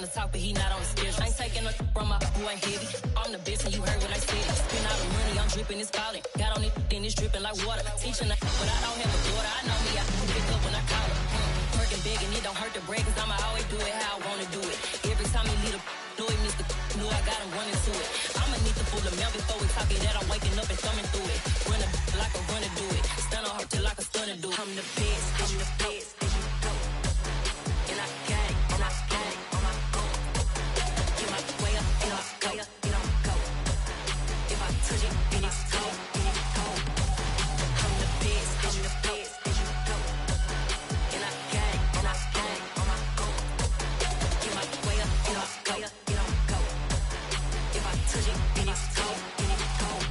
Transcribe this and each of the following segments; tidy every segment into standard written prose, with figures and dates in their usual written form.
wanna talk, but he not on the schedule. Ain't taking a from my boy heavy. I'm the best, and you heard what I said. Spend all the money, I'm dripping, it's falling. Got on it, then it's dripping like water. Teaching her, but I don't have a daughter. I know me, I can pick up when I call her. Working big, and it don't hurt to break, cause I'ma always do it how I wanna do it. Every time he lead a know it, Mr. Know I got him running to it. I'ma need to pull the mail before we talk it that I'm waking up and thumbing through it. Run a like a runner do it. Stun on her till like a stunner do it. I'm the best, I'm the best. And I got it, and I got it on my own. Get my way up, and I go, and I go. If I touch it, then it's cold, and it's cold. I'm the best, I'm the best, and you go. And I got it, and I got it on my own. Get my way up, and I go, and I go. If I touch it, then it's cold, and it's cold.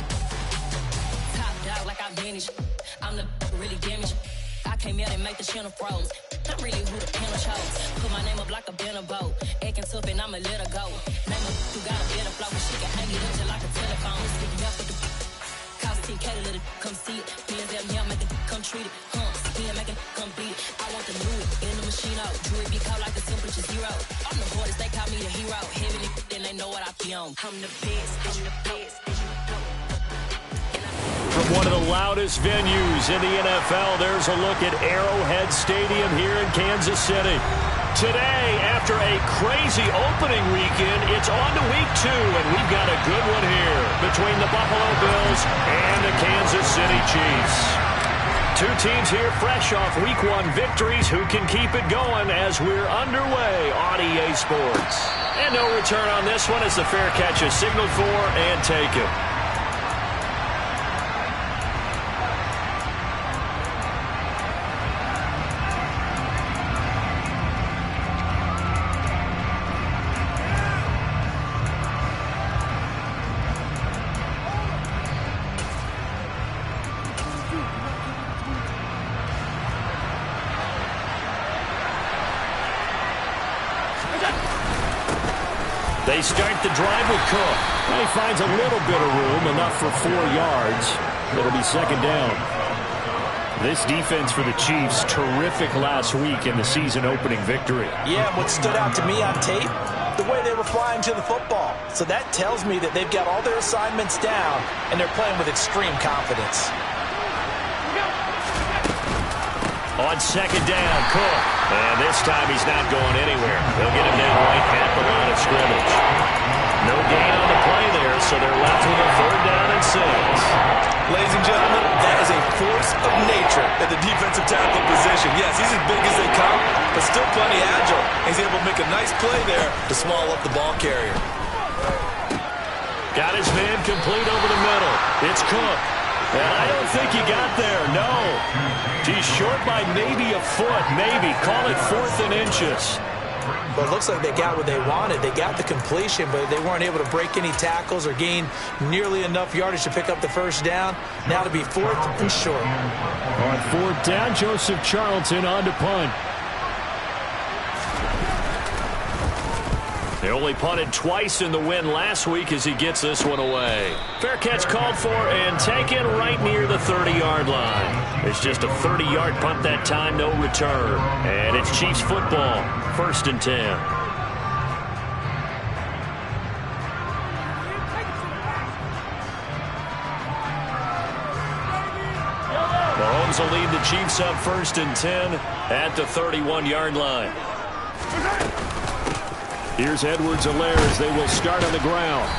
Top dog like I manage. I'm the really damaged. I came out and make the channel froze. I'm really who the panel chose. Put my name up like a banner boat. Acting tough and I'ma let her go. Name her who got a better flow, but she can hang it up just like a telephone. Speaking out for the cost 10K to let it come see it. Being them here, make it come treat it. Spin, make it come beat it. I want the new in the machine out. Jewelry be caught like the temperature zero. I'm the hardest, they call me the hero. Heaven it, then they know what I be on. I'm the best, I'm the best, and you know. From one of the loudest venues in the NFL, there's a look at Arrowhead Stadium here in Kansas City. Today, after a crazy opening weekend, it's on to week 2, and we've got a good one here between the Buffalo Bills and the Kansas City Chiefs. Two teams here fresh off week 1 victories who can keep it going as we're underway on EA Sports. And no return on this one as the fair catch is signaled for and taken. They start the drive with Cook. He finds a little bit of room, enough for 4 yards. It'll be second down. This defense for the Chiefs, terrific last week in the season-opening victory. Yeah, what stood out to me on tape, the way they were flying to the football. So that tells me that they've got all their assignments down, and they're playing with extreme confidence. On second down, Cook. And this time he's not going anywhere. They'll get him down right at the line of scrimmage. No gain on the play there, so they're left with a 3rd down and 6. Ladies and gentlemen, that is a force of nature at the defensive tackle position. Yes, he's as big as they come, but still plenty agile. He's able to make a nice play there to small up the ball carrier. Got his man complete over the middle. It's Cook. And I don't think he got there, no. He's short by maybe a foot, maybe. Call it 4th and inches. Well, it looks like they got what they wanted. They got the completion, but they weren't able to break any tackles or gain nearly enough yardage to pick up the first down. Now to be 4th and short. On 4th down, Joseph Charlton on to punt. They only punted twice in the win last week as he gets this one away. Fair catch called for and taken right near the 30-yard line. It's just a 30-yard punt that time, no return. And it's Chiefs football, 1st and 10. Mahomes will lead the Chiefs up 1st and 10 at the 31-yard line. Here's Edwards-Helaire as they will start on the ground.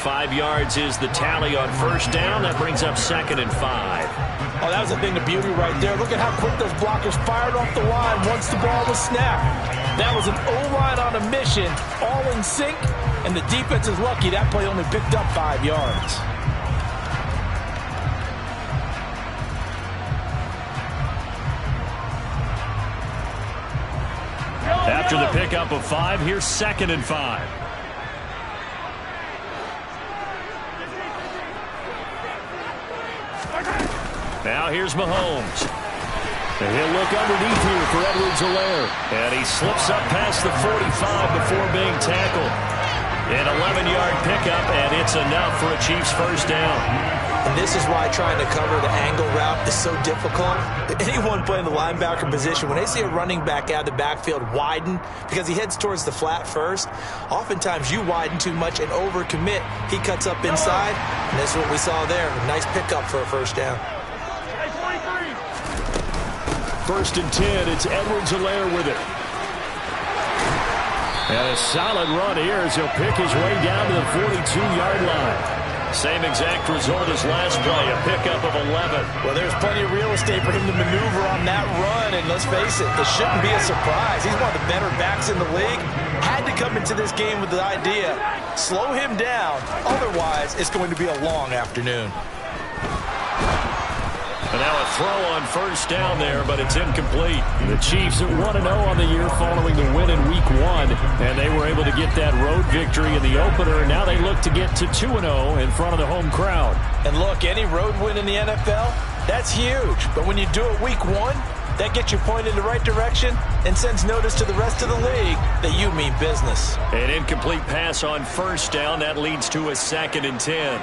5 yards is the tally on 1st down. That brings up 2nd and 5. Oh, that was a thing of beauty right there. Look at how quick those blockers fired off the line once the ball was snapped. That was an O-line on a mission, all in sync, and the defense is lucky that play only picked up 5 yards. After the pickup of 5, here's 2nd and 5. Now here's Mahomes. And he'll look underneath here for Edwards-Helaire. And he slips up past the 45 before being tackled. An 11-yard pickup, and it's enough for a Chiefs 1st down. And this is why trying to cover the angle route is so difficult. Anyone playing the linebacker position, when they see a running back out of the backfield widen because he heads towards the flat first, oftentimes you widen too much and overcommit. He cuts up inside, and this is what we saw there. A nice pickup for a first down. 1st and 10. It's Edwards-Helaire with it. And a solid run here as he'll pick his way down to the 42-yard line. Same exact result as last play, a pickup of 11. Well, there's plenty of real estate for him to maneuver on that run, and let's face it, this shouldn't be a surprise. He's one of the better backs in the league. Had to come into this game with the idea, slow him down, otherwise it's going to be a long afternoon. And now a throw on 1st down there, but it's incomplete. The Chiefs at 1-0 on the year following the win in Week 1, and they were able to get that road victory in the opener. Now they look to get to 2-0 in front of the home crowd. And look, any road win in the NFL, that's huge. But when you do it Week 1, that gets you pointed in the right direction and sends notice to the rest of the league that you mean business. An incomplete pass on 1st down. That leads to a 2nd and 10.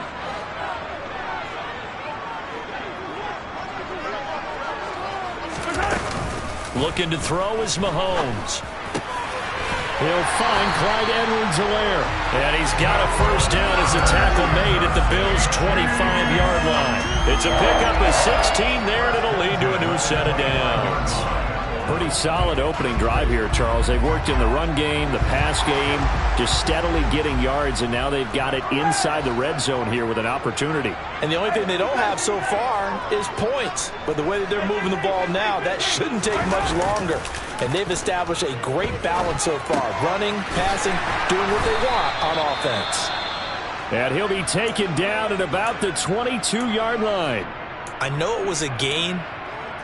Looking to throw is Mahomes. He'll find Clyde Edwards-Helaire. And he's got a 1st down as a tackle made at the Bills' 25-yard line. It's a pickup of 16 there, and it'll lead to a new set of downs. Pretty solid opening drive here, Charles. They've worked in the run game, the pass game, just steadily getting yards, and now they've got it inside the red zone here with an opportunity. And the only thing they don't have so far is points. But the way that they're moving the ball now, that shouldn't take much longer. And they've established a great balance so far. Running, passing, doing what they want on offense. And he'll be taken down at about the 22-yard line. I know it was a gain,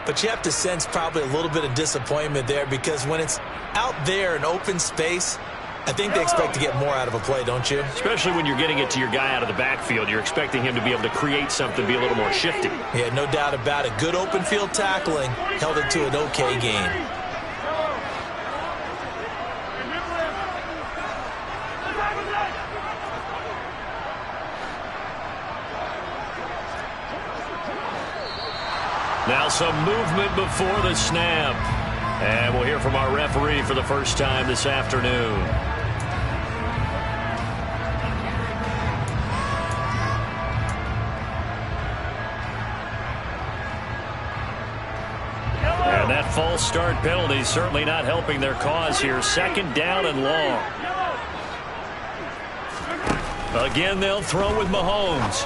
but you have to sense probably a little bit of disappointment there because when it's out there in open space, I think they expect to get more out of a play, don't you? Especially when you're getting it to your guy out of the backfield. You're expecting him to be able to create something, be a little more shifty. Yeah, no doubt about it. Good open field tackling held it to an okay gain. Now some movement before the snap. And we'll hear from our referee for the first time this afternoon. And that false start penalty certainly not helping their cause here. 2nd down and long. Again, they'll throw with Mahomes.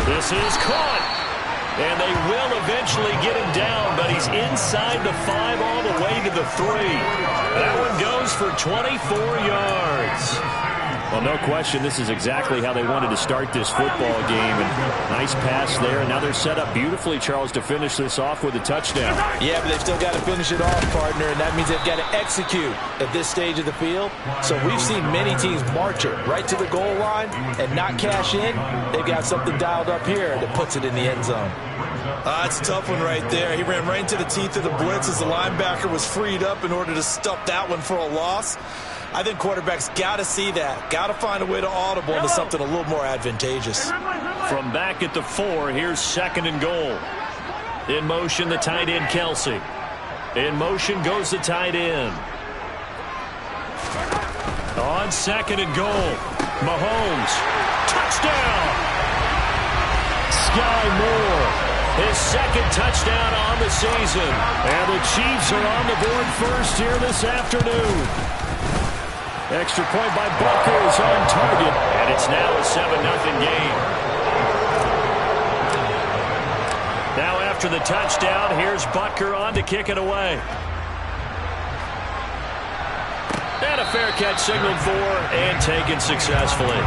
This is caught. And they will eventually get him down, but he's inside the 5 all the way to the 3. That one goes for 24 yards. Well, no question, this is exactly how they wanted to start this football game. And nice pass there, and now they're set up beautifully, Charles, to finish this off with a touchdown. Yeah, but they've still got to finish it off, partner, and that means they've got to execute at this stage of the field. So we've seen many teams march it right to the goal line and not cash in. They've got something dialed up here that puts it in the end zone. It's a tough one right there. He ran right into the teeth of the blitz as the linebacker was freed up in order to stop that one for a loss. I think quarterbacks got to see that. Got to find a way to audible into something a little more advantageous. From back at the 4, here's 2nd and goal. In motion, the tight end, Kelsey. In motion goes the tight end. On 2nd and goal, Mahomes. Touchdown! Sky Moore. His 2nd touchdown on the season. And the Chiefs are on the board first here this afternoon. Extra point by Butker is on target. And it's now a 7-0 game. Now after the touchdown, here's Butker on to kick it away. And a fair catch signaled for and taken successfully.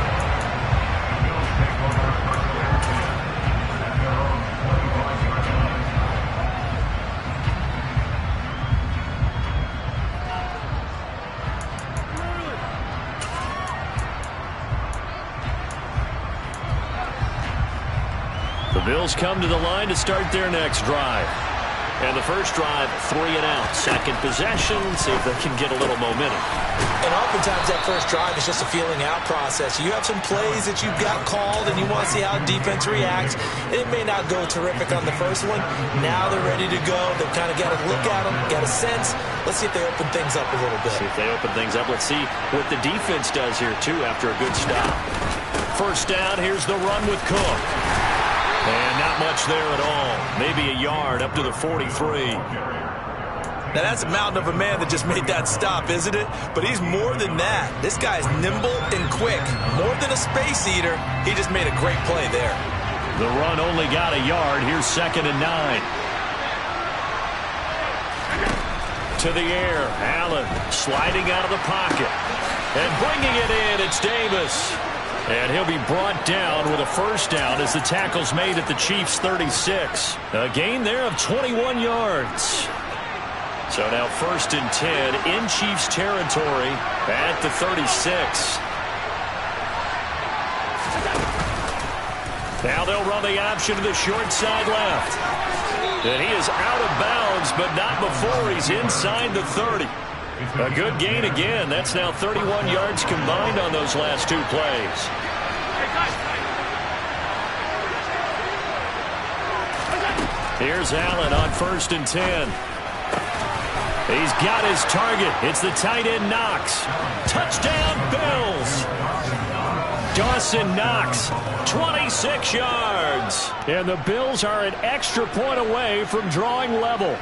The Bills come to the line to start their next drive. And the first drive, 3 and out. Second possession, see if they can get a little momentum. And oftentimes that first drive is just a feeling out process. You have some plays that you've got called and you want to see how defense reacts. It may not go terrific on the first one. Now they're ready to go. They've kind of got to look at them, got a sense. Let's see if they open things up a little bit. See if they open things up. Let's see what the defense does here, too, after a good stop. First down, here's the run with Cook. And not much there at all. Maybe a yard up to the 43. Now, that's a mountain of a man that just made that stop, isn't it? But he's more than that. This guy's nimble and quick. More than a space eater, he just made a great play there. The run only got a yard. Here's 2nd and 9. To the air. Allen sliding out of the pocket. And bringing it in, it's Davis. And he'll be brought down with a first down as the tackle's made at the Chiefs' 36. A gain there of 21 yards. So now 1st and 10 in Chiefs territory at the 36. Now they'll run the option to the short side left. And he is out of bounds, but not before he's inside the 30. A good gain again. That's now 31 yards combined on those last 2 plays. Here's Allen on 1st and 10. He's got his target. It's the tight end Knox. Touchdown Bills. Dawson Knox, 26 yards. And the Bills are an extra point away from drawing level.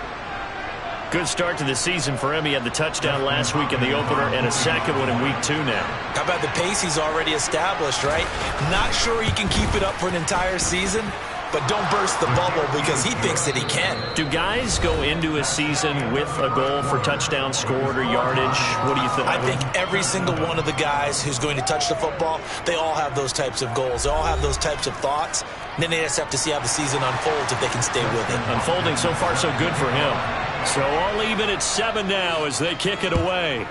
Good start to the season for him. He had the touchdown last week in the opener and a second one in week 2 now. How about the pace he's already established, right? Not sure he can keep it up for an entire season, but don't burst the bubble because he thinks that he can. Do guys go into a season with a goal for touchdown scored or yardage? What do you think? I think every single one of the guys who's going to touch the football, they all have those types of goals. They all have those types of thoughts. And then they just have to see how the season unfolds if they can stay with it. Unfolding so far so good for him. So all even at 7 now as they kick it away.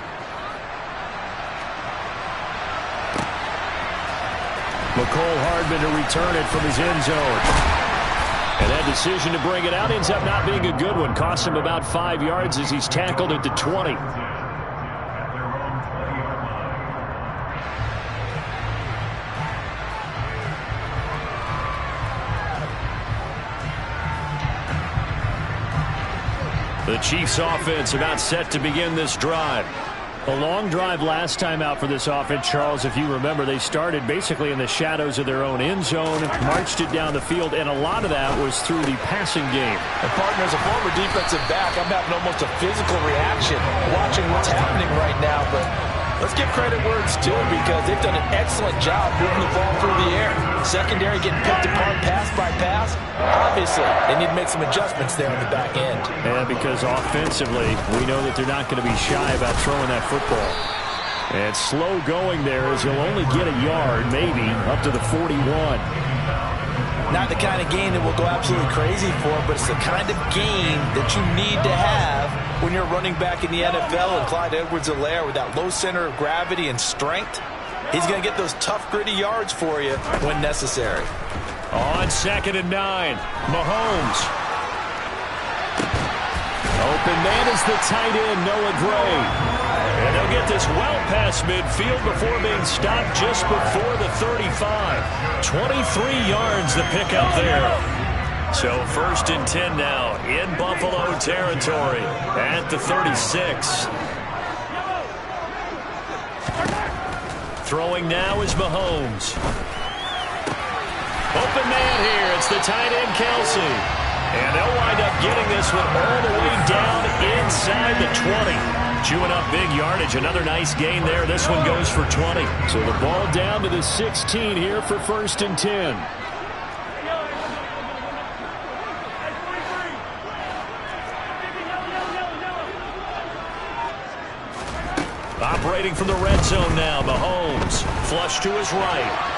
Mecole Hardman to return it from his end zone. And that decision to bring it out ends up not being a good one. Cost him about 5 yards as he's tackled at the 20. The Chiefs offense about set to begin this drive. A long drive last time out for this offense, Charles. If you remember, they started basically in the shadows of their own end zone, marched it down the field, and a lot of that was through the passing game. And partner, as a former defensive back, I'm having almost a physical reaction watching what's happening right now. But let's give credit where it's due because they've done an excellent job moving the ball through the air. Secondary getting picked apart pass by pass. Obviously, they need to make some adjustments there on the back end. Yeah, because offensively, we know that they're not going to be shy about throwing that football. And slow going there as he'll only get a yard, maybe, up to the 41. Not the kind of game that will go absolutely crazy for, but it's the kind of game that you need to have when you're running back in the NFL. And Clyde Edwards-Helaire with that low center of gravity and strength, he's going to get those tough, gritty yards for you when necessary. On 2nd and 9, Mahomes. Open man is the tight end, Noah Gray. And they'll get this well past midfield before being stopped just before the 35. 23 yards the pickup there. So 1st and 10 now in Buffalo territory at the 36. Throwing now is Mahomes. Open man here. It's the tight end, Kelsey. And they'll wind up getting this one all the way down inside the 20. Chewing up big yardage. Another nice gain there. This one goes for 20. So the ball down to the 16 here for 1st and 10. Operating from the red zone now. Mahomes flush to his right.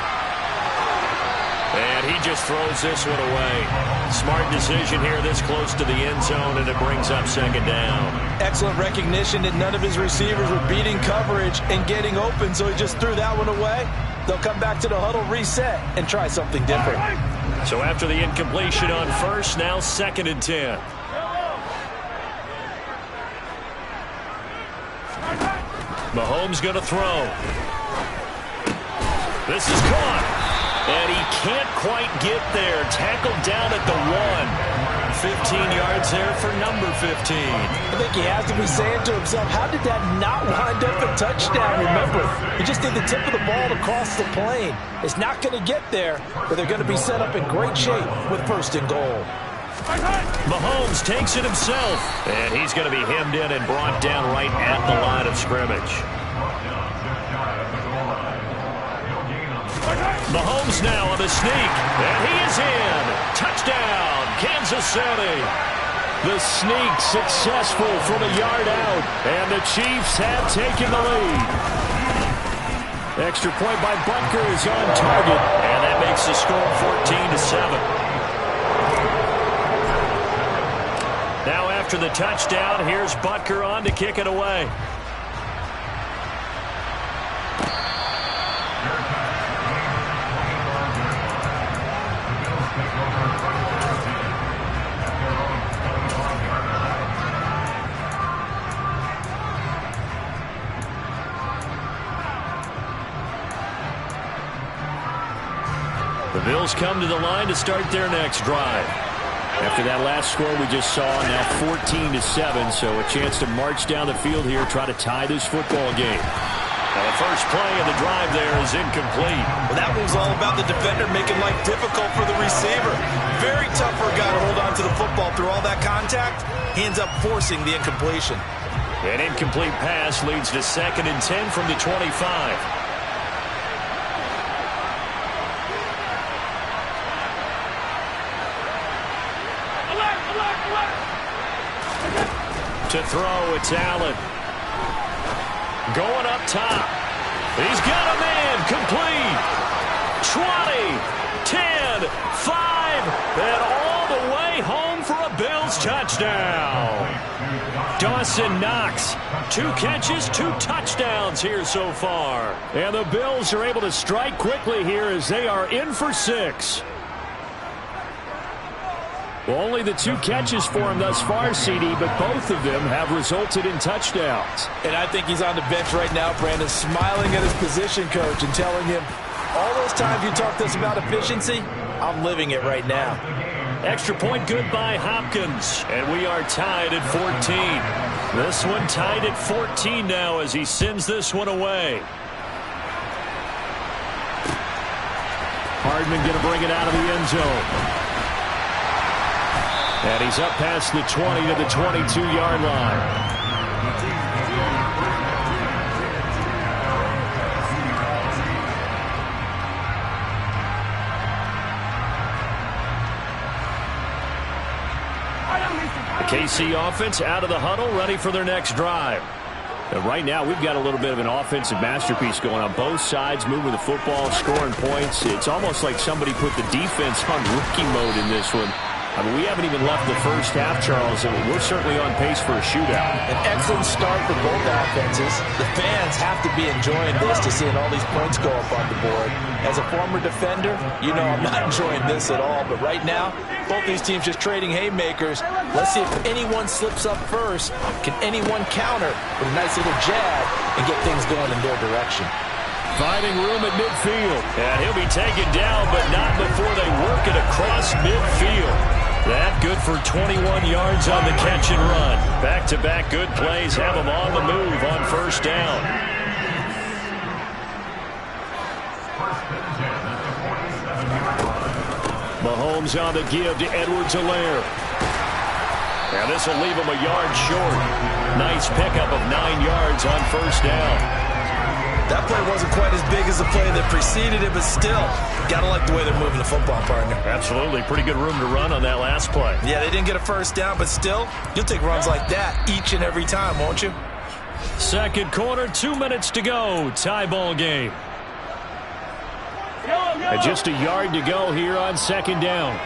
And he just throws this one away. Smart decision here this close to the end zone, and it brings up 2nd down. Excellent recognition that none of his receivers were beating coverage and getting open, so he just threw that one away. They'll come back to the huddle, reset, and try something different. So after the incompletion on 1st, now 2nd and 10. Mahomes going to throw. This is caught. And he can't quite get there. Tackled down at the 1. 15 yards there for number 15. I think he has to be saying to himself, how did that not wind up a touchdown? Remember, he just did the tip of the ball across the plane. It's not going to get there, but they're going to be set up in great shape with 1st and goal. Mahomes takes it himself, and he's going to be hemmed in and brought down right at the line of scrimmage. Mahomes now on the sneak, and he is in. Touchdown, Kansas City. The sneak successful from a yard out, and the Chiefs have taken the lead. Extra point by Butker is on target, and that makes the score 14-7. Now after the touchdown, here's Butker on to kick it away. The Bills come to the line to start their next drive. After that last score we just saw, now 14-7, so a chance to march down the field here, try to tie this football game. Now the first play of the drive there is incomplete. Well, that was all about the defender making life difficult for the receiver. Very tough for a guy to hold on to the football through all that contact. He ends up forcing the incompletion. An incomplete pass leads to 2nd and 10 from the 25. To throw, it's Allen. Going up top. He's got a man complete. 20, 10, 5, and all the way home for a Bills touchdown. Dawson Knox, 2 catches, 2 touchdowns here so far. And the Bills are able to strike quickly here as they are in for 6. Well, only the 2 catches for him thus far, CD, but both of them have resulted in touchdowns. And I think he's on the bench right now, Brandon, smiling at his position coach and telling him, all those times you talked to us about efficiency, I'm living it right now. Extra point good by Hopkins, and we are tied at 14. This one tied at 14 now as he sends this one away. Hardman going to bring it out of the end zone. And he's up past the 20 to the 22-yard line. The KC offense out of the huddle, ready for their next drive. And right now, we've got a little bit of an offensive masterpiece going on both sides, moving the football, scoring points. It's almost like somebody put the defense on rookie mode in this one. I mean, we haven't even left the first half, Charles, and we're certainly on pace for a shootout. An excellent start for both offenses. The fans have to be enjoying this to seeing all these points go up on the board. As a former defender, you know I'm not enjoying this at all. But right now, both these teams just trading haymakers. Let's see if anyone slips up first. Can anyone counter with a nice little jab and get things going in their direction? Finding room at midfield. And he'll be taken down, but not before they work it across midfield. That good for 21 yards on the catch and run. Back-to-back good plays have them on the move on first down. Mahomes on the give to Edwards-Helaire. Now this will leave him a yard short. Nice pickup of 9 yards on first down. That play wasn't quite as big as the play that preceded it, but still, gotta like the way they're moving the football, partner. Absolutely. Pretty good room to run on that last play. Yeah, they didn't get a first down, but still, you'll take runs like that each and every time, won't you? Second quarter, 2 minutes to go. Tie ball game. And just a yard to go here on second down.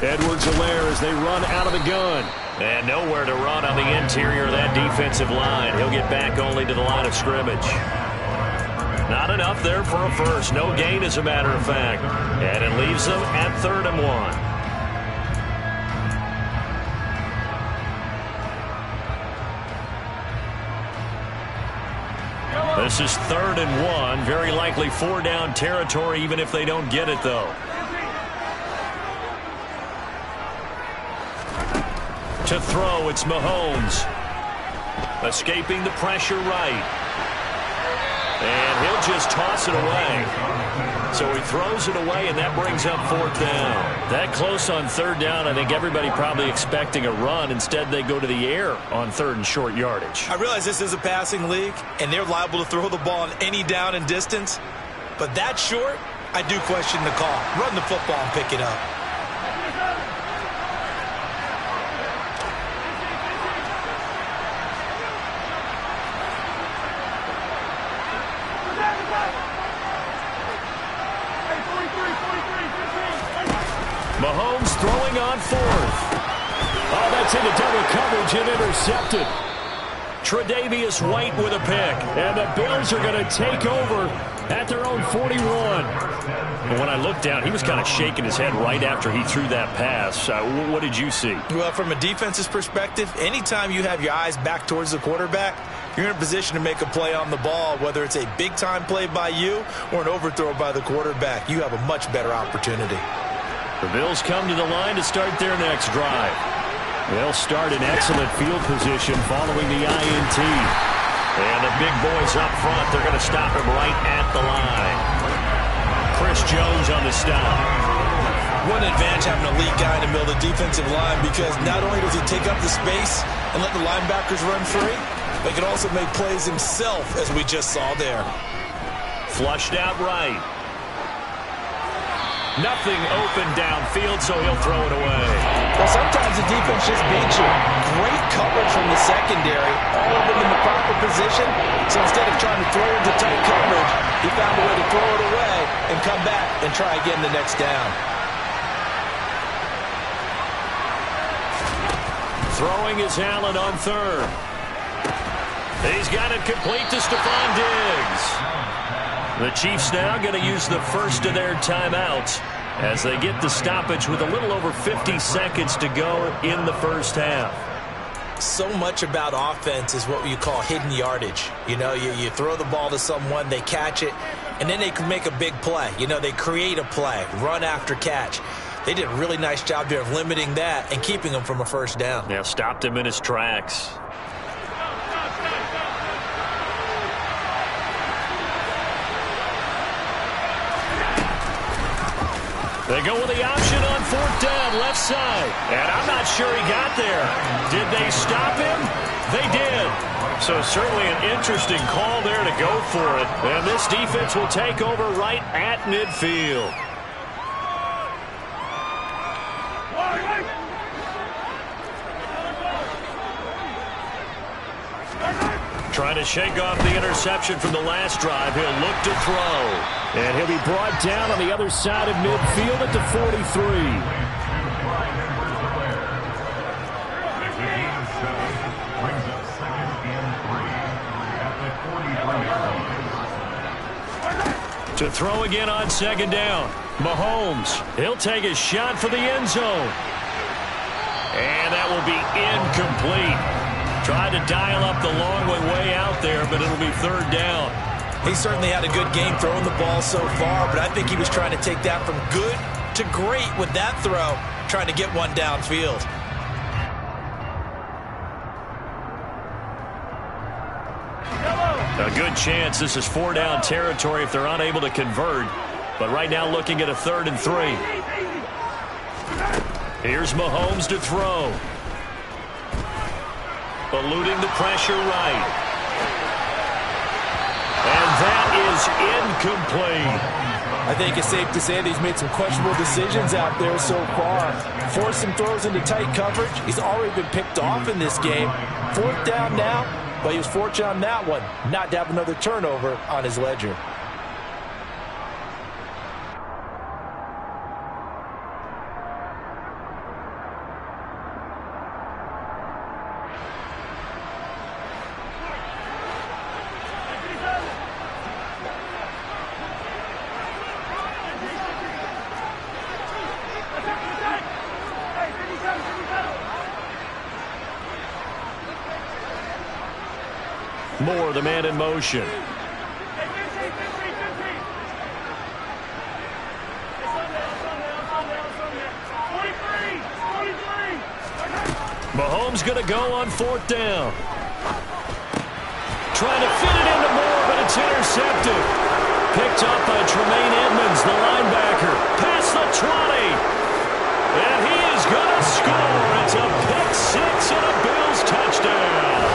Edwards-Helaire as they run out of the gun. And nowhere to run on the interior of that defensive line. He'll get back only to the line of scrimmage. Not enough there for a first. No gain, as a matter of fact. And it leaves them at 3rd and 1. 1 This is 3rd and 1. Very likely 4-down territory, even if they don't get it, though. To throw, it's Mahomes. Escaping the pressure right. And he'll just toss it away. So he throws it away, and that brings up 4th down. That close on 3rd down, I think everybody probably expecting a run. Instead, they go to the air on 3rd and short yardage. I realize this is a passing league, and they're liable to throw the ball on any down and distance. But that short, I do question the call. Run the football and pick it up. Mahomes throwing on 4th. Oh, that's into double coverage and intercepted. Tre'Davious White with a pick. And the Bills are going to take over at their own 41. And when I looked down, he was kind of shaking his head right after he threw that pass. What did you see? Well, from a defense's perspective, anytime you have your eyes back towards the quarterback, you're in a position to make a play on the ball, whether it's a big-time play by you or an overthrow by the quarterback. You have a much better opportunity. The Bills come to the line to start their next drive. They'll start in excellent field position following the INT. And the big boys up front, they're going to stop him right at the line. Chris Jones on the stop. One advantage having a lead guy in the middle of the defensive line, because not only does he take up the space and let the linebackers run free, but he can also make plays himself, as we just saw there. Flushed out right. Nothing open downfield, so he'll throw it away. Well, sometimes the defense just beats you. Great coverage from the secondary, all of them in the proper position. So instead of trying to throw into tight coverage, he found a way to throw it away and come back and try again the next down. Throwing is Allen on 3rd. He's got it complete to Stephon Diggs. The Chiefs now going to use the first of their timeouts as they get the stoppage with a little over 50 seconds to go in the first half. So much about offense is what you call hidden yardage. You know, you throw the ball to someone, they catch it, and then they can make a big play. You know, they create a play, run after catch. They did a really nice job there of limiting that and keeping him from a first down. Yeah, stopped him in his tracks. They go with the option on 4th down, left side. And I'm not sure he got there. Did they stop him? They did. So certainly an interesting call there to go for it. And this defense will take over right at midfield. Trying to shake off the interception from the last drive. He'll look to throw. And he'll be brought down on the other side of midfield at the 43. To throw again on 2nd down. Mahomes, he'll take a shot for the end zone. And that will be incomplete. Tried to dial up the long way out there, but it'll be 3rd down. He certainly had a good game throwing the ball so far, but I think he was trying to take that from good to great with that throw, trying to get one downfield. A good chance this is 4-down territory if they're unable to convert. But right now looking at a 3rd and 3. Here's Mahomes to throw. Eluding the pressure right. And that is incomplete. I think it's safe to say that he's made some questionable decisions out there so far. Forced some throws into tight coverage. He's already been picked off in this game. 4th down now, but he was fortunate on that one not to have another turnover on his ledger. Moore, the man in motion. Mahomes going to go on 4th down. Trying to fit it into Moore, but it's intercepted. Picked up by Tremaine Edmonds, the linebacker. Past the 20. And he is going to score. It's a pick six and a Bills touchdown.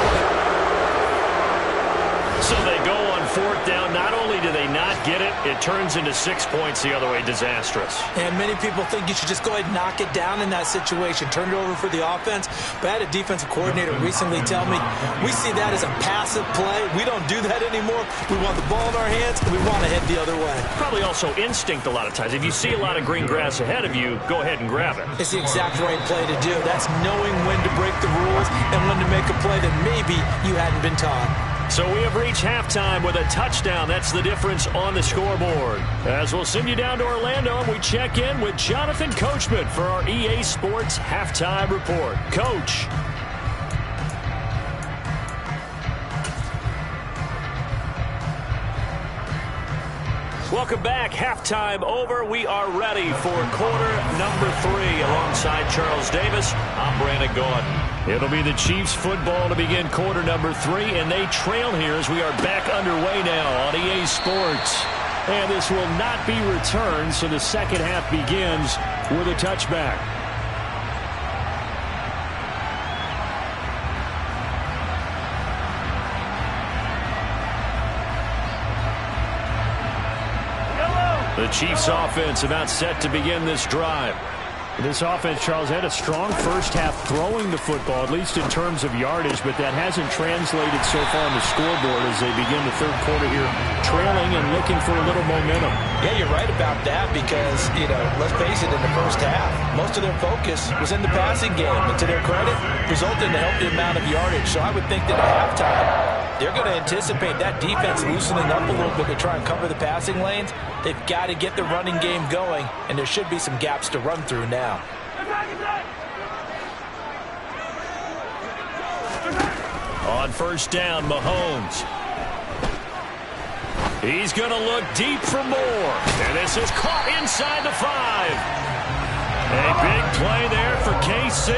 So they go on 4th down. Not only do they not get it, it turns into 6 points the other way. Disastrous. And many people think you should just go ahead and knock it down in that situation. Turn it over for the offense. But I had a defensive coordinator recently tell me, we see that as a passive play. We don't do that anymore. We want the ball in our hands, and we want to head the other way. Probably also instinct a lot of times. If you see a lot of green grass ahead of you, go ahead and grab it. It's the exact right play to do. That's knowing when to break the rules and when to make a play that maybe you hadn't been taught. So we have reached halftime with a touchdown. That's the difference on the scoreboard. As we'll send you down to Orlando, and we check in with Jonathan Coachman for our EA Sports Halftime Report. Coach. Welcome back. Halftime over. We are ready for quarter number 3. Alongside Charles Davis, I'm Brandon Gaudin. It'll be the Chiefs football to begin quarter number 3, and they trail here as we are back underway now on EA Sports. And this will not be returned, so the second half begins with a touchback. The Chiefs offense about set to begin this drive. This offense, Charles, had a strong first half throwing the football, at least in terms of yardage, but that hasn't translated so far on the scoreboard as they begin the third quarter here, trailing and looking for a little momentum. Yeah, you're right about that because, let's face it, in the first half, most of their focus was in the passing game. And to their credit, resulted in a healthy amount of yardage. So I would think that at halftime, they're going to anticipate that defense loosening up a little bit to try and cover the passing lanes. They've got to get the running game going, and there should be some gaps to run through now. On first down, Mahomes. He's going to look deep for more. And this is caught inside the 5. A big play there for KC.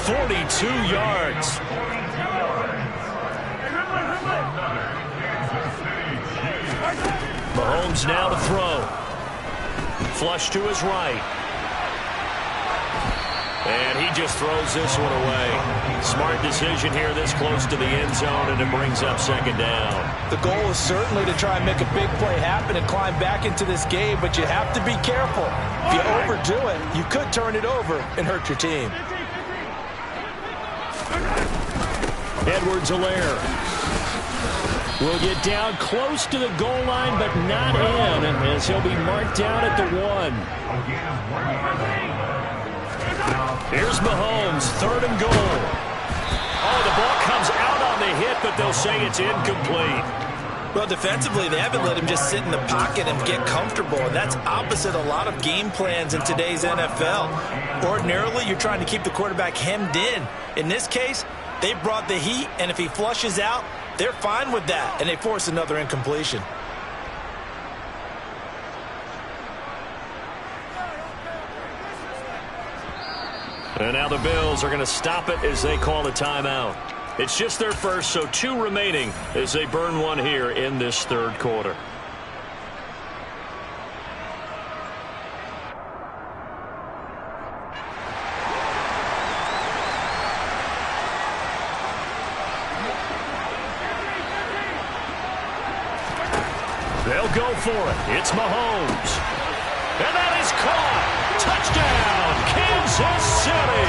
42 yards. Mahomes now to throw. Flush to his right. And he just throws this one away. Smart decision here this close to the end zone, and it brings up second down. The goal is certainly to try and make a big play happen and climb back into this game, but you have to be careful. If you overdo it, you could turn it over and hurt your team. Edwards-Helaire will get down close to the goal line, but not in, as he'll be marked down at the 1. Here's Mahomes, 3rd and goal. Oh, the ball comes out on the hit, but they'll say it's incomplete. Well, defensively, they haven't let him just sit in the pocket and get comfortable, and that's opposite a lot of game plans in today's NFL. Ordinarily, you're trying to keep the quarterback hemmed in. In this case, they brought the heat, and if he flushes out, they're fine with that, and they force another incompletion. And now the Bills are going to stop it as they call a timeout. It's just their first, so 2 remaining as they burn one here in this third quarter. They'll go for it. It's Mahomes. And that is caught. Touchdown, Kansas City.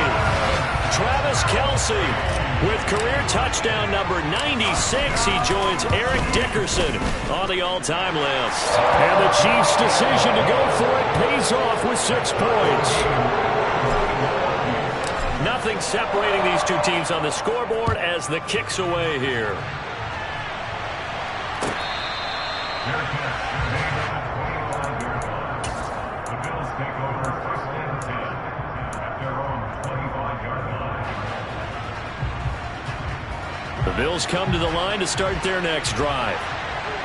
Travis Kelce with career touchdown number 96. He joins Eric Dickerson on the all-time list. And the Chiefs' decision to go for it pays off with 6 points. Nothing separating these two teams on the scoreboard as the kick's away here. The Bills come to the line to start their next drive.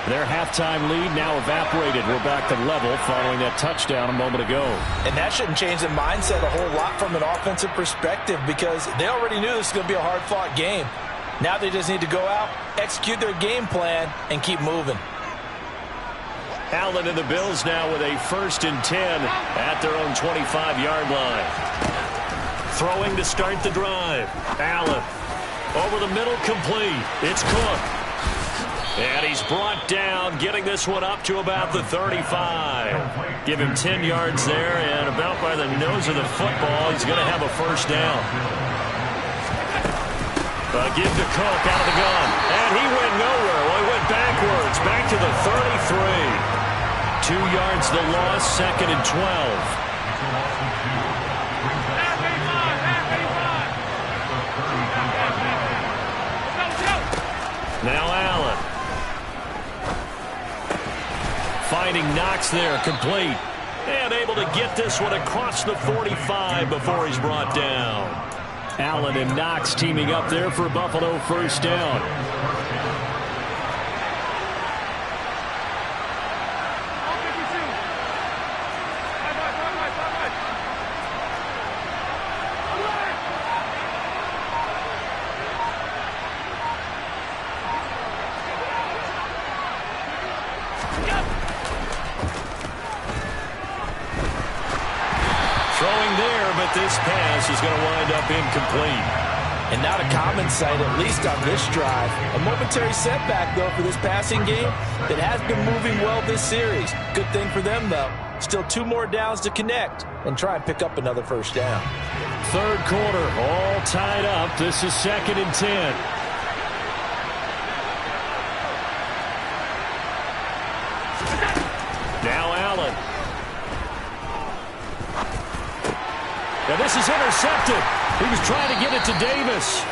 Their halftime lead now evaporated. We're back to level following that touchdown a moment ago. And that shouldn't change the mindset a whole lot from an offensive perspective because they already knew this was going to be a hard-fought game. Now they just need to go out, execute their game plan, and keep moving. Allen and the Bills now with a 1st and 10 at their own 25-yard line. Throwing to start the drive. Allen over the middle, complete. It's Cook. And he's brought down, getting this one up to about the 35. Give him 10 yards there, and about by the nose of the football, he's going to have a 1st down. Give to Cook out of the gun. And he went nowhere. Well, he went backwards, back to the 33. 2 yards the loss, 2nd and 12. Now Allen. Finding Knox there, complete. And able to get this one across the 45 before he's brought down. Allen and Knox teaming up there for Buffalo 1st down. This pass is going to wind up incomplete. And not a common sight, at least on this drive. A momentary setback, though, for this passing game that has been moving well this series. Good thing for them, though. Still 2 more downs to connect and try and pick up another 1st down. 3rd quarter, all tied up. This is 2nd and 10. Now Allen. Now this is intercepted. He was trying to get it to Davis.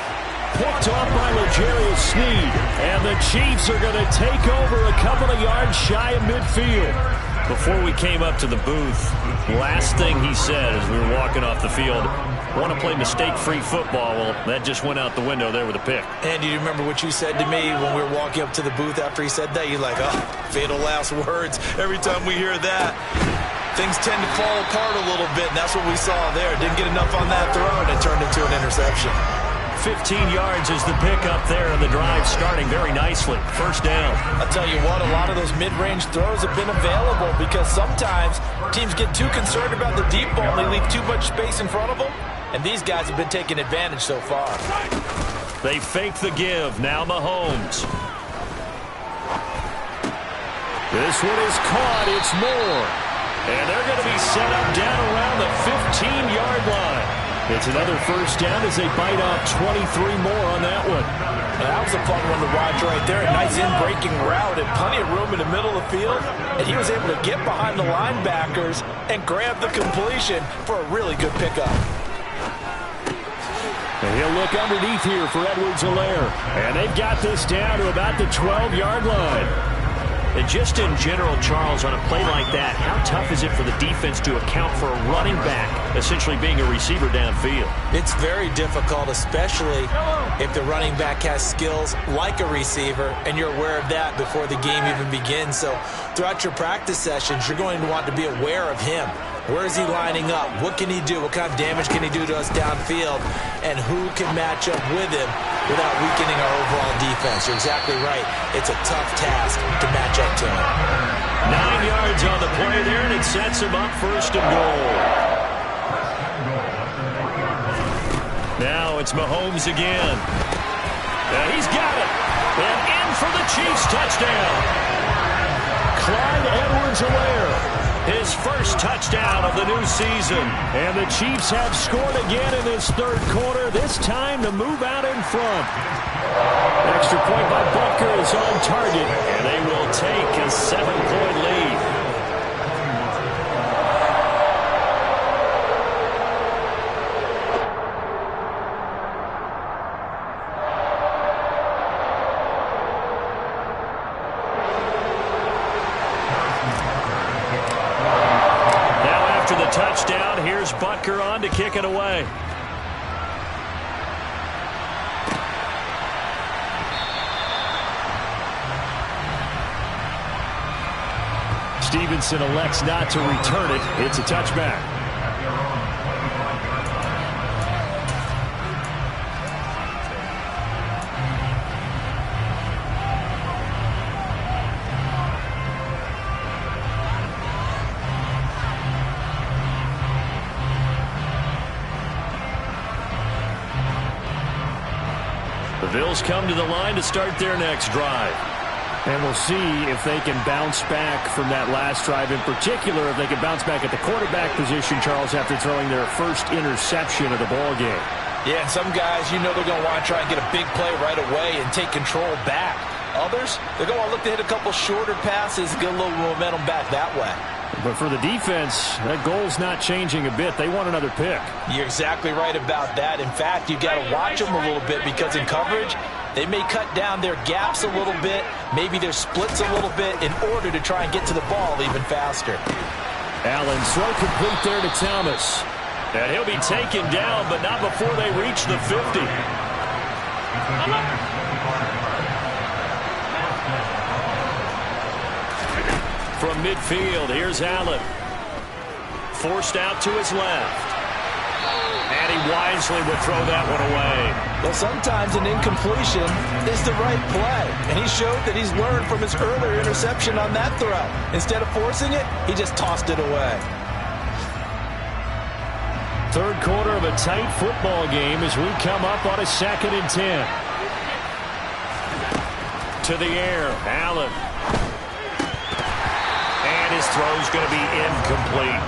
Picked off by L'Jarius Sneed. And the Chiefs are going to take over a couple of yards shy of midfield. Before we came up to the booth, last thing he said as we were walking off the field, want to play mistake-free football. Well, that just went out the window there with a pick. And do you remember what you said to me when we were walking up to the booth after he said that? You're like, oh, fatal last words. Every time we hear that, things tend to fall apart a little bit, and that's what we saw there. Didn't get enough on that throw, and it turned into an interception. 15 yards is the pickup there, and the drive starting very nicely. 1st down. I'll tell you what, a lot of those mid-range throws have been available because sometimes teams get too concerned about the deep ball and they leave too much space in front of them, and these guys have been taking advantage so far. They fake the give. Now Mahomes. This one is caught. It's Moore. And they're going to be set up down around the 15-yard line. It's another 1st down as they bite off 23 more on that one. And that was a fun one to watch right there. A nice in-breaking route and plenty of room in the middle of the field. And he was able to get behind the linebackers and grab the completion for a really good pickup. And he'll look underneath here for Edwards-Helaire. And they've got this down to about the 12-yard line. And just in general, Charles, on a play like that, how tough is it for the defense to account for a running back essentially being a receiver downfield? It's very difficult, especially if the running back has skills like a receiver, and you're aware of that before the game even begins. So throughout your practice sessions, you're going to want to be aware of him. Where is he lining up? What can he do? What kind of damage can he do to us downfield? And who can match up with him without weakening our overall defense? You're exactly right. It's a tough task to match up to him. 9 yards on the play there, and it sets him up 1st and goal. Now it's Mahomes again. And he's got it. And in for the Chiefs touchdown. Clyde Edwards-Helaire. His 1st touchdown of the new season. And the Chiefs have scored again in this 3rd quarter, this time to move out in front. Extra point by Butker is on target, and they will take a 7-point lead. Touchdown. Here's Butker on to kick it away. Stevenson elects not to return it. It's a touchback. The Bills come to the line to start their next drive. And we'll see if they can bounce back from that last drive. In particular, if they can bounce back at the quarterback position, Charles, after throwing their first interception of the ball game. Yeah, and some guys, you know they're going to want to try and get a big play right away and take control back. Others, they're going to look to hit a couple shorter passes, get a little momentum back that way. But for the defense, that goal's not changing a bit. They want another pick. You're exactly right about that. In fact, you've got to watch them a little bit because in coverage, they may cut down their gaps a little bit, maybe their splits a little bit in order to try and get to the ball even faster. Allen throw complete there to Thomas. And he'll be taken down, but not before they reach the 50. From midfield, here's Allen. Forced out to his left. And he wisely would throw that one away. Well, sometimes an incompletion is the right play. And he showed that he's learned from his earlier interception on that throw. Instead of forcing it, he just tossed it away. Third quarter of a tight football game as we come up on a 2nd and 10. To the air, Allen. And his throw's going to be incomplete.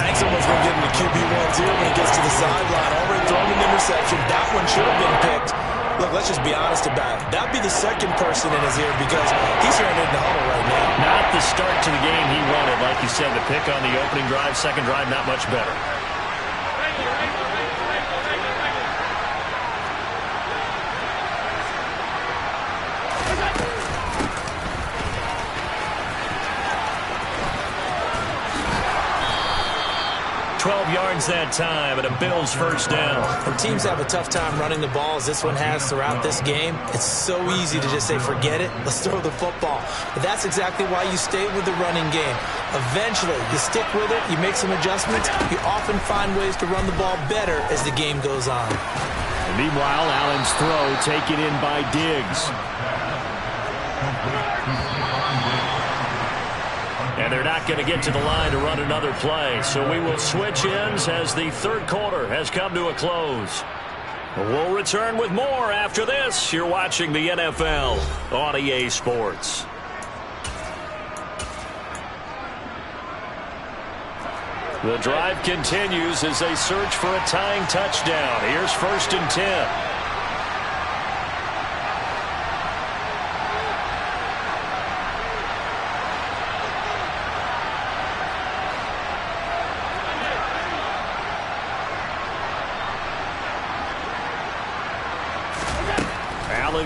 I think someone's going to get into QB1 too when he gets to the sideline. Already thrown an interception. That one should have been picked. Look, let's just be honest about it. That'd be the second person in his ear because he's hearing it in the huddle right now. Not the start to the game he wanted. Like you said, the pick on the opening drive, second drive, not much better. 12 yards that time and a Bills first down. When teams have a tough time running the ball as this one has throughout this game, it's so easy to just say, forget it, let's throw the football. But that's exactly why you stay with the running game. Eventually, you stick with it, you make some adjustments, you often find ways to run the ball better as the game goes on. And meanwhile, Allen's throw taken in by Diggs. And they're not going to get to the line to run another play. So we will switch ends as the third quarter has come to a close. We'll return with more after this. You're watching the NFL on EA Sports. The drive continues as they search for a tying touchdown. Here's 1st and 10.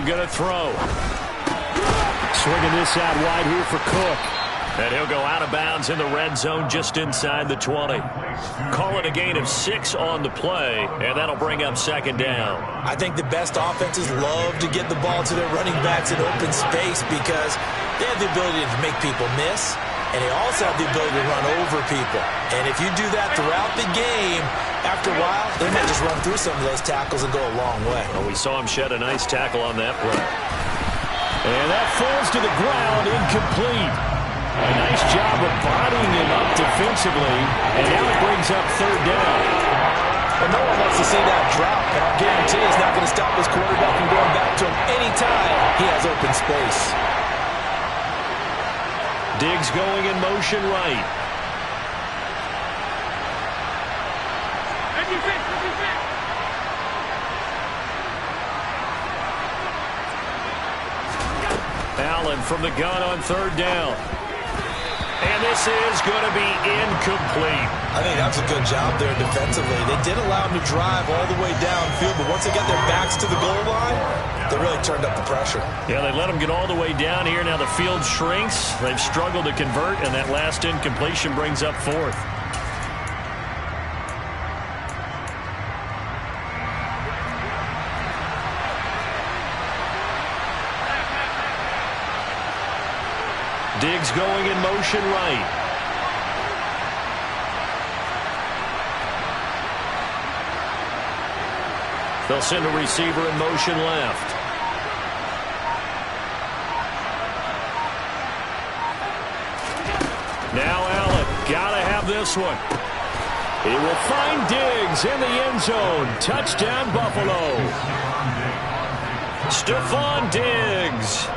Going to throw. Swinging this out wide here for Cook. And he'll go out of bounds in the red zone just inside the 20. Call it a gain of 6 on the play, and that'll bring up 2nd down. I think the best offenses love to get the ball to their running backs in open space because they have the ability to make people miss, and they also have the ability to run over people. And if you do that throughout the game, after a while, they might just run through some of those tackles and go a long way. Well, we saw him shed a nice tackle on that play. And that falls to the ground, incomplete. A nice job of bodying him up defensively, and now it brings up 3rd down. Well, no one wants to see that drop, and I'll guarantee it's not going to stop his quarterback from going back to him anytime he has open space. Diggs going in motion right. Allen from the gun on 3rd down. And this is going to be incomplete. I think that's a good job there defensively. They did allow him to drive all the way downfield, but once they got their backs to the goal line, they really turned up the pressure. Yeah, they let him get all the way down here. Now the field shrinks. They've struggled to convert, and that last incompletion brings up 4th. Diggs going in motion right. They'll send a receiver in motion left. Now Allen, gotta have this one. He will find Diggs in the end zone. Touchdown, Buffalo. Stephon Diggs,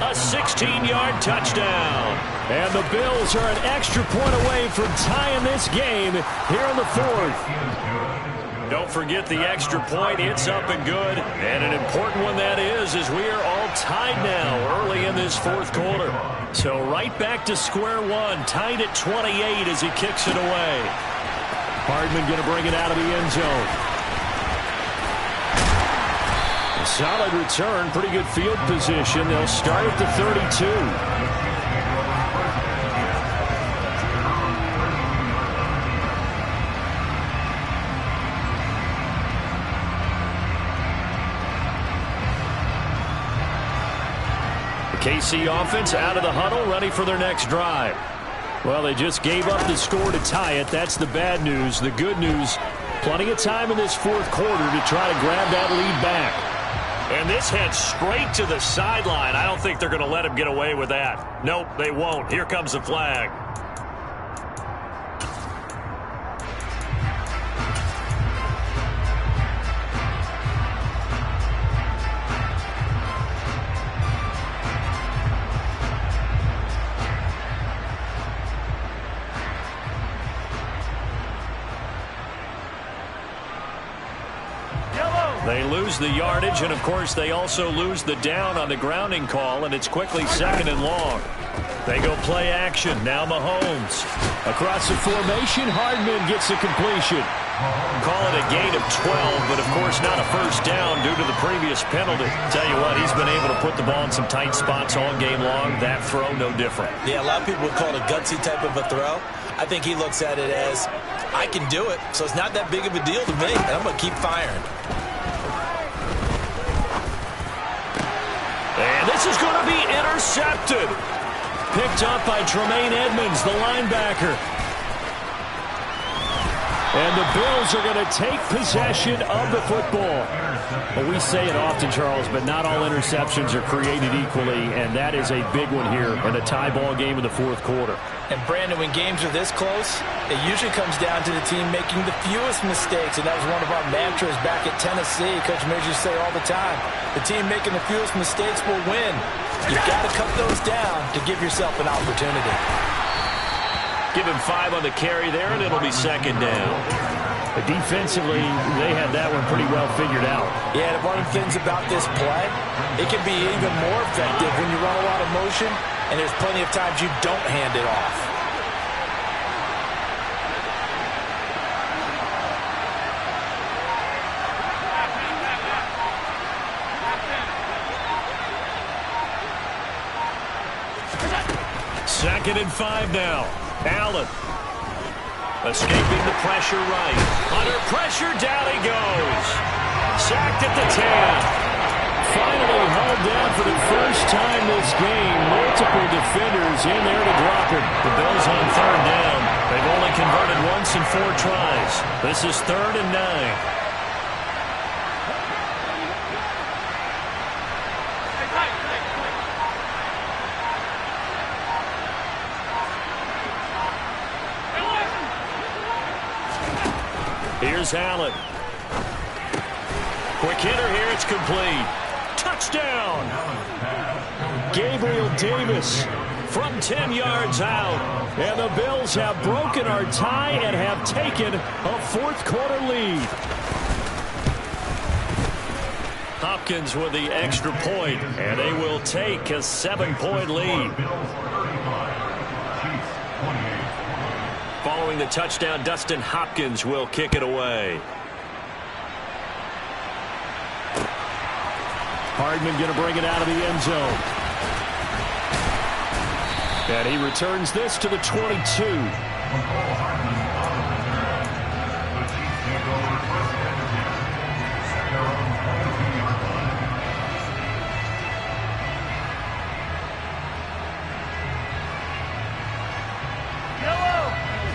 a 16-yard touchdown. And the Bills are an extra point away from tying this game here in the fourth. Don't forget the extra point. It's up and good. And an important one that is, as we are all tied now early in this fourth quarter. So right back to square one, tied at 28 as he kicks it away. Hardman going to bring it out of the end zone. A solid return, pretty good field position. They'll start at the 32. KC offense out of the huddle, ready for their next drive. Well, they just gave up the score to tie it. That's the bad news. The good news, plenty of time in this fourth quarter to try to grab that lead back. And this heads straight to the sideline. I don't think they're going to let him get away with that. Nope, they won't. Here comes the flag. They lose the yardage, and of course they also lose the down on the grounding call, and it's quickly second and long. They go play action. Now Mahomes. Across the formation, Hardman gets the completion. Call it a gain of 12, but of course not a first down due to the previous penalty. Tell you what, he's been able to put the ball in some tight spots all game long. That throw, no different. Yeah, a lot of people would call it a gutsy type of a throw. I think he looks at it as, I can do it, so it's not that big of a deal to me, and I'm going to keep firing. And this is going to be intercepted. Picked up by Tremaine Edmonds, the linebacker. And the Bills are going to take possession of the football. Well, we say it often, Charles, but not all interceptions are created equally, and that is a big one here in a tie ball game in the fourth quarter. And, Brandon, when games are this close, it usually comes down to the team making the fewest mistakes, and that was one of our mantras back at Tennessee. Coach Mears used to say all the time, the team making the fewest mistakes will win. You've got to cut those down to give yourself an opportunity. Give him 5 on the carry there, and it'll be second down. But defensively, they had that one pretty well figured out. Yeah, and one of the things about this play, it can be even more effective when you run a lot of motion, and there's plenty of times you don't hand it off. Second and 5 now. Allen. Escaping the pressure right. Under pressure, down he goes. Sacked at the 10. Finally held down for the first time this game. Multiple defenders in there to drop him. The Bills on third down. They've only converted once in 4 tries. This is 3rd and 9. Here's Allen. Quick hitter here. It's complete. Touchdown. Gabriel Davis From 10 yards out. And the Bills have broken our tie and have taken a fourth quarter lead. Hopkins with the extra point, and they will take a 7-point lead. Following the touchdown, Dustin Hopkins will kick it away. Hardman going to bring it out of the end zone. And he returns this to the 22.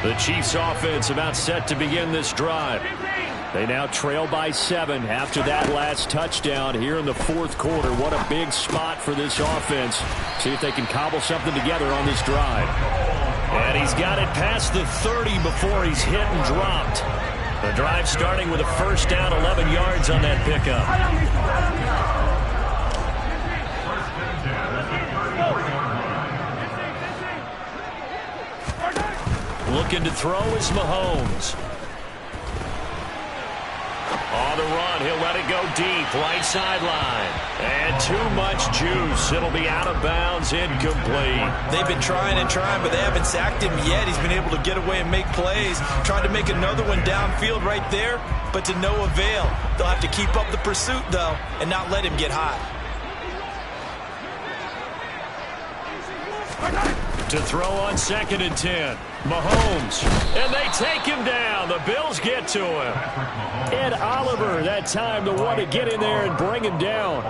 The Chiefs offense about set to begin this drive. They now trail by 7 after that last touchdown here in the fourth quarter. What a big spot for this offense. See if they can cobble something together on this drive. And he's got it past the 30 before he's hit and dropped. The drive starting with a first down, 11 yards on that pickup. Looking to throw is Mahomes. On the run, he'll let it go deep, right sideline. And too much juice. It'll be out of bounds, incomplete. They've been trying and trying, but they haven't sacked him yet. He's been able to get away and make plays. Tried to make another one downfield right there, but to no avail. They'll have to keep up the pursuit, though, and not let him get hot. To throw on 2nd and 10. Mahomes. And they take him down. The Bills get to him. Ed Oliver, that time, the one to get in there and bring him down.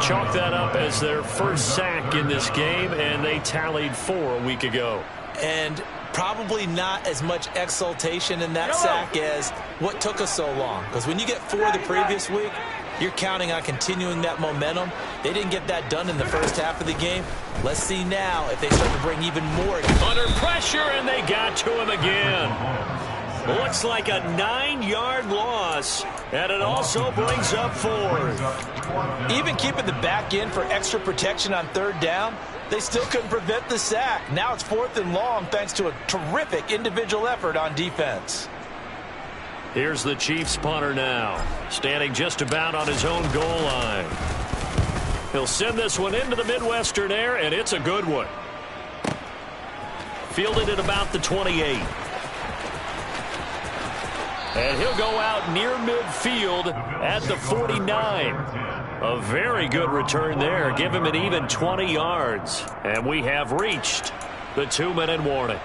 Chalk that up as their first sack in this game, and they tallied 4 a week ago. And probably not as much exultation in that sack as what took us so long. Because when you get 4 the previous week, you're counting on continuing that momentum. They didn't get that done in the first half of the game. Let's see now if they start to bring even more. Under pressure, and they got to him again. Looks like a 9-yard loss, and it also brings up 4th. Even keeping the back in for extra protection on 3rd down, they still couldn't prevent the sack. Now it's 4th and long thanks to a terrific individual effort on defense. Here's the Chiefs punter now, standing just about on his own goal line. He'll send this one into the Midwestern air, and it's a good one. Fielded at about the 28. And he'll go out near midfield at the 49. A very good return there. Give him an even 20 yards. And we have reached the 2-minute warning.